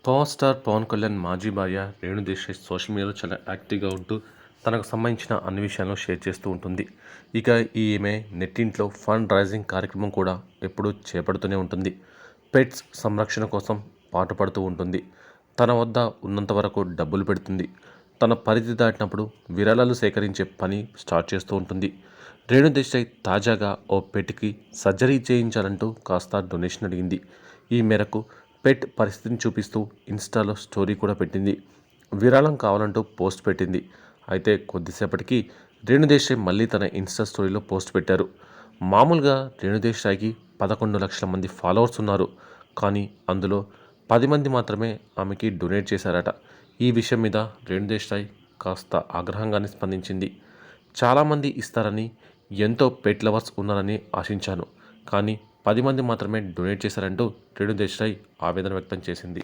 Power star Pawan Kalyan మాజీ భార్య Renu Desai social మీడియాలో చాలా యాక్టివ్గా ఉంటూ తనకు సంబంధించిన అన్ని విషయాలను షేర్ చేస్తూ ఉంటుంది. ఇక ఈమె నెట్టింట్లో ఫండ్ రైజింగ్ కార్యక్రమం కూడా ఎప్పుడూ చేపడుతూనే ఉంటుంది. పెట్స్ సంరక్షణ కోసం పాటుపడుతూ ఉంటుంది. తన వద్ద ఉన్నంత వరకు డబ్బులు పెడుతుంది. తన పరిధి దాటినప్పుడు విరాళాలు సేకరించే పని స్టార్ట్ చేస్తూ ఉంటుంది. రేణు దేశాయ్ తాజాగా ఓ పెట్కి సర్జరీ చేయించాలంటూ కాస్త డొనేషన్ అడిగింది. ఈ మేరకు పెట్ పరిస్థితిని చూపిస్తూ ఇన్స్టాలో స్టోరీ కూడా పెట్టింది. విరాళం కావాలంటూ పోస్ట్ పెట్టింది. అయితే కొద్దిసేపటికి రేణు దేశాయ్ మళ్ళీ తన ఇన్స్టా స్టోరీలో పోస్ట్ పెట్టారు. మామూలుగా రేణు దేశాయ్కి 11 లక్షల మంది ఫాలోవర్స్ ఉన్నారు. కానీ అందులో 10 మంది మాత్రమే ఆమెకి డొనేట్ చేశారట. ఈ విషయం మీద రేణు దేశాయ్ కాస్త ఆగ్రహంగానే స్పందించింది. చాలామంది ఇస్తారని, ఎంతో పెట్ లవర్స్ ఉన్నారని ఆశించాను. కానీ 10 మంది మాత్రమే డొనేట్ చేశారంటూ రేణు దేశాయ్ ఆవేదన వ్యక్తం చేసింది.